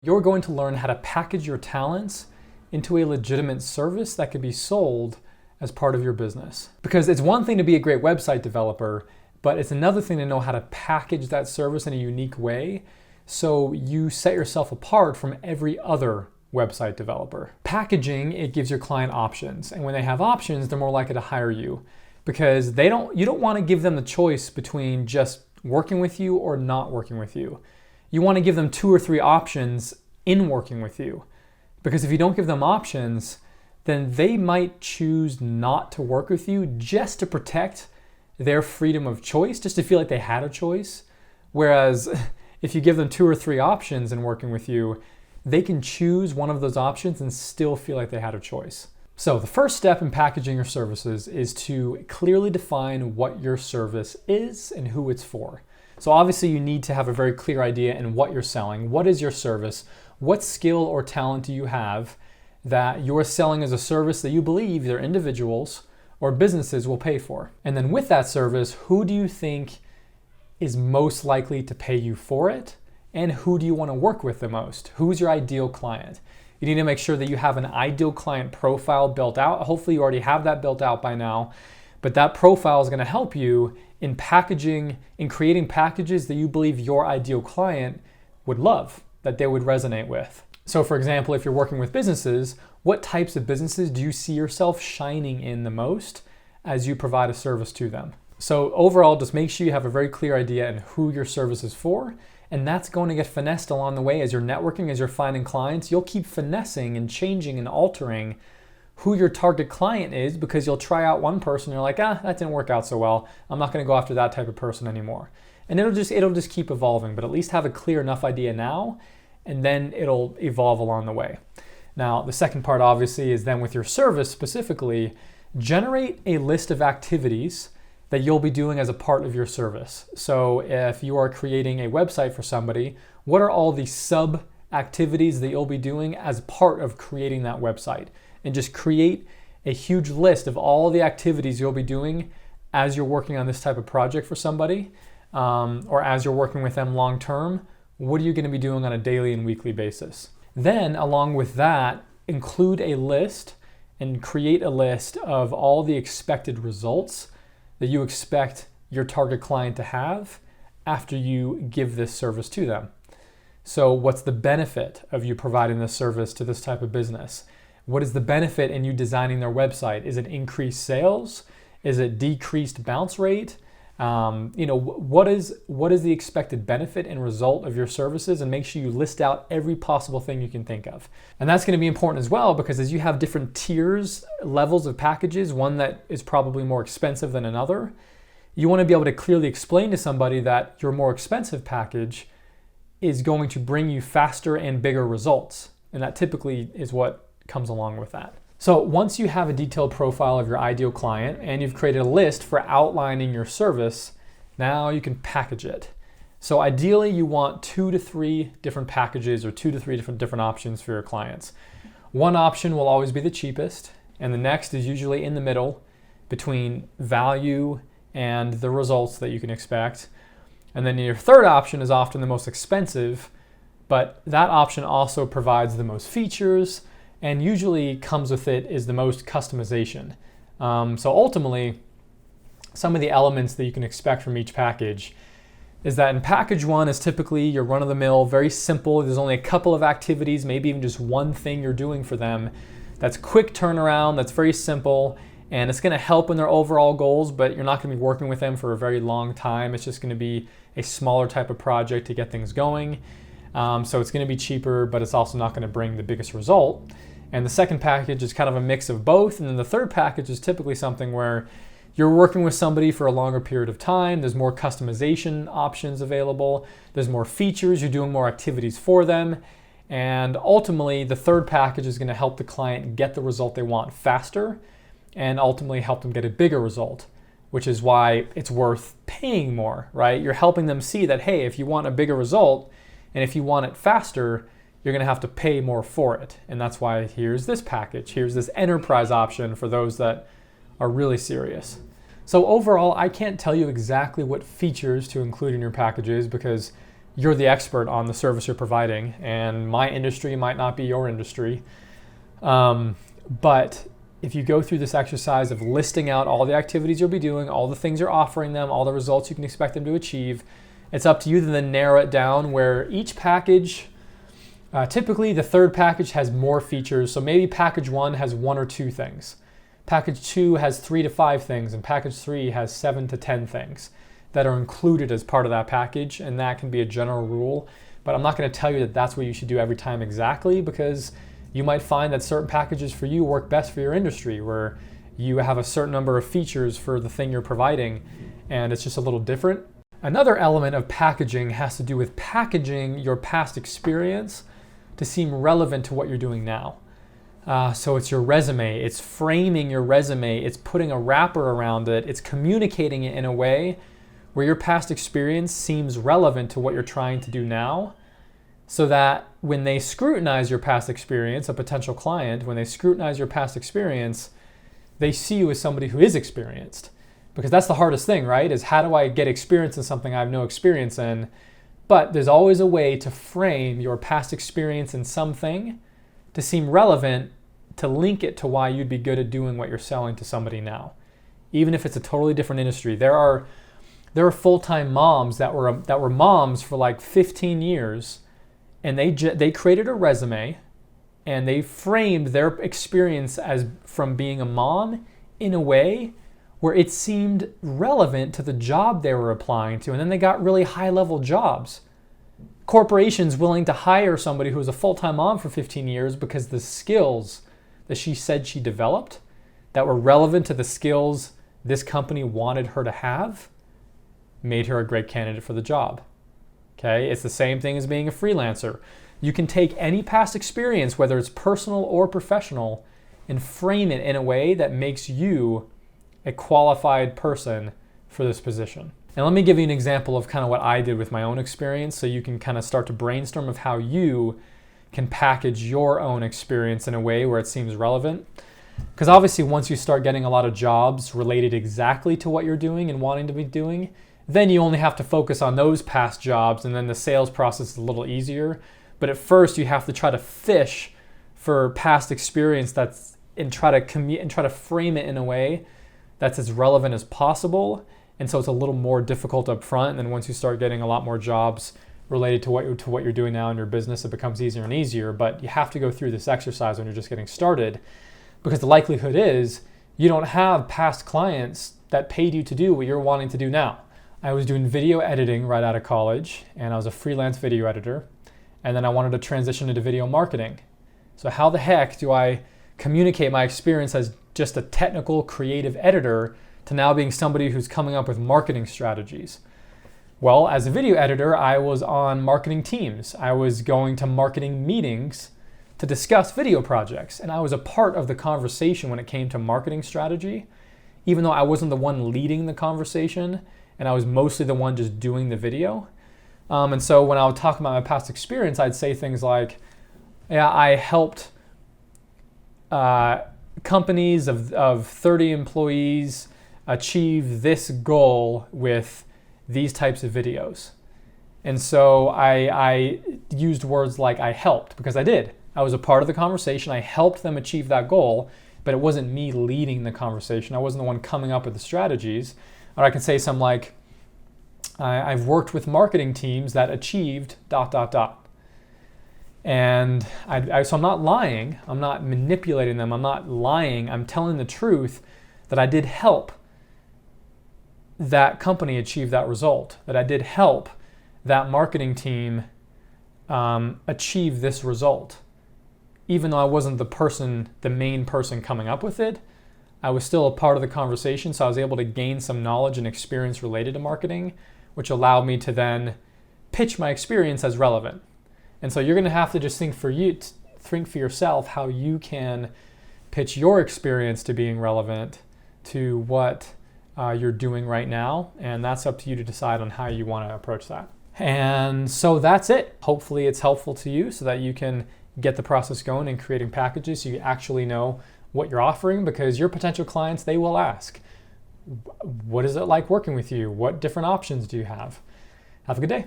You're going to learn how to package your talents into a legitimate service that could be sold as part of your business. Because it's one thing to be a great website developer, but it's another thing to know how to package that service in a unique way so you set yourself apart from every other website developer. Packaging, it gives your client options, and when they have options, they're more likely to hire you because you don't want to give them the choice between just working with you or not working with you. You want to give them 2 or 3 options in working with you, because if you don't give them options, then they might choose not to work with you just to protect their freedom of choice, just to feel like they had a choice. Whereas if you give them 2 or 3 options in working with you, they can choose one of those options and still feel like they had a choice. So the first step in packaging your services is to clearly define what your service is and who it's for. So obviously you need to have a very clear idea in what you're selling. What is your service? What skill or talent do you have that you're selling as a service that you believe either individuals or businesses will pay for? And then with that service, who do you think is most likely to pay you for it? And who do you want to work with the most? Who's your ideal client? You need to make sure that you have an ideal client profile built out. Hopefully you already have that built out by now, but that profile is going to help you in packaging, in creating packages that you believe your ideal client would love, that they would resonate with. So for example, if you're working with businesses, what types of businesses do you see yourself shining in the most as you provide a service to them? So overall, just make sure you have a very clear idea in who your service is for, and that's going to get finessed along the way as you're networking, as you're finding clients. You'll keep finessing and changing and altering who your target client is, because you'll try out one person, you're like, that didn't work out so well. I'm not gonna go after that type of person anymore. And it'll just keep evolving, but at least have a clear enough idea now, and then it'll evolve along the way. Now, the second part obviously is then with your service specifically, generate a list of activities that you'll be doing as a part of your service. So if you are creating a website for somebody, what are all the sub activities that you'll be doing as part of creating that website? And just create a huge list of all the activities you'll be doing as you're working on this type of project for somebody, or as you're working with them long term. What are you going to be doing on a daily and weekly basis? Then along with that, include a list and create a list of all the expected results that you expect your target client to have after you give this service to them. So what's the benefit of you providing this service to this type of business? What is the benefit in you designing their website? Is it increased sales? Is it decreased bounce rate? What is the expected benefit and result of your services? And make sure you list out every possible thing you can think of. And that's going to be important as well, because as you have different tiers, levels of packages, one that is probably more expensive than another, you want to be able to clearly explain to somebody that your more expensive package is going to bring you faster and bigger results. And that typically is what comes along with that. So once you have a detailed profile of your ideal client and you've created a list for outlining your service, now you can package it. So ideally you want 2 to 3 different packages or 2 to 3 different options for your clients. One option will always be the cheapest, and the next is usually in the middle between value and the results that you can expect. And then your third option is often the most expensive, but that option also provides the most features, and usually comes with it is the most customization. So ultimately, some of the elements that you can expect from each package is that in package 1 is typically your run-of-the-mill, very simple. There's only a couple of activities, maybe even just one thing you're doing for them. That's quick turnaround, that's very simple, and it's gonna help in their overall goals, but you're not gonna be working with them for a very long time. It's just gonna be a smaller type of project to get things going. So it's gonna be cheaper, but it's also not gonna bring the biggest result. And the second package is kind of a mix of both. And then the third package is typically something where you're working with somebody for a longer period of time. There's more customization options available. There's more features. You're doing more activities for them. And ultimately, the third package is going to help the client get the result they want faster and ultimately help them get a bigger result, which is why it's worth paying more, right? You're helping them see that, hey, if you want a bigger result and if you want it faster, you're going to have to pay more for it. And that's why here's this package. Here's this enterprise option for those that are really serious. So overall, I can't tell you exactly what features to include in your packages because you're the expert on the service you're providing, and my industry might not be your industry. But if you go through this exercise of listing out all the activities you'll be doing, all the things you're offering them, all the results you can expect them to achieve, it's up to you to then narrow it down where each package, typically the third package has more features. So maybe package 1 has 1 or 2 things. Package 2 has 3 to 5 things, and package 3 has 7 to 10 things that are included as part of that package, and that can be a general rule. But I'm not going to tell you that that's what you should do every time exactly, because you might find that certain packages for you work best for your industry, where you have a certain number of features for the thing you're providing, and it's just a little different. Another element of packaging has to do with packaging your past experience to seem relevant to what you're doing now. So it's your resume, it's framing your resume, it's putting a wrapper around it, it's communicating it in a way where your past experience seems relevant to what you're trying to do now, so that when they scrutinize your past experience, a potential client, when they scrutinize your past experience, they see you as somebody who is experienced. Because that's the hardest thing, right? Is how do I get experience in something I have no experience in? But there's always a way to frame your past experience in something to seem relevant, to link it to why you'd be good at doing what you're selling to somebody now. Even if it's a totally different industry. There are full-time moms that were moms for like 15 years, and they created a resume and they framed their experience as from being a mom in a way where it seemed relevant to the job they were applying to, and then they got really high-level jobs. Corporations willing to hire somebody who was a full-time mom for 15 years because the skills that she said she developed that were relevant to the skills this company wanted her to have made her a great candidate for the job. Okay, it's the same thing as being a freelancer. You can take any past experience, whether it's personal or professional, and frame it in a way that makes you a qualified person for this position. And let me give you an example of kind of what I did with my own experience, so you can kind of start to brainstorm of how you can package your own experience in a way where it seems relevant. Because obviously once you start getting a lot of jobs related exactly to what you're doing and wanting to be doing, then you only have to focus on those past jobs, and then the sales process is a little easier. But at first you have to try to fish for past experience and try to frame it in a way that's as relevant as possible. And so it's a little more difficult up front. And then once you start getting a lot more jobs related to what you're doing now in your business, it becomes easier and easier. But you have to go through this exercise when you're just getting started, because the likelihood is you don't have past clients that paid you to do what you're wanting to do now. I was doing video editing right out of college, and I was a freelance video editor. And then I wanted to transition into video marketing. So how the heck do I communicate my experience as just a technical, creative editor to now being somebody who's coming up with marketing strategies? Well, as a video editor, I was on marketing teams. I was going to marketing meetings to discuss video projects, and I was a part of the conversation when it came to marketing strategy, even though I wasn't the one leading the conversation, and I was mostly the one just doing the video. And so when I would talk about my past experience, I'd say things like, yeah, I helped companies of 30 employees achieve this goal with these types of videos. And so I used words like I helped, because I did. I was a part of the conversation. I helped them achieve that goal, but it wasn't me leading the conversation. I wasn't the one coming up with the strategies. Or I can say something like, I've worked with marketing teams that achieved ... And so I'm not lying. I'm not manipulating them. I'm not lying. I'm telling the truth that I did help that company achieve that result, that I did help that marketing team achieve this result. Even though I wasn't the main person coming up with it, I was still a part of the conversation, so I was able to gain some knowledge and experience related to marketing, which allowed me to then pitch my experience as relevant. And so you're going to have to just think for yourself how you can pitch your experience to being relevant to what you're doing right now, and that's up to you to decide on how you want to approach that. And so that's it. Hopefully it's helpful to you so that you can get the process going in creating packages so you actually know what you're offering, because your potential clients, they will ask, what is it like working with you? What different options do you have? Have a good day.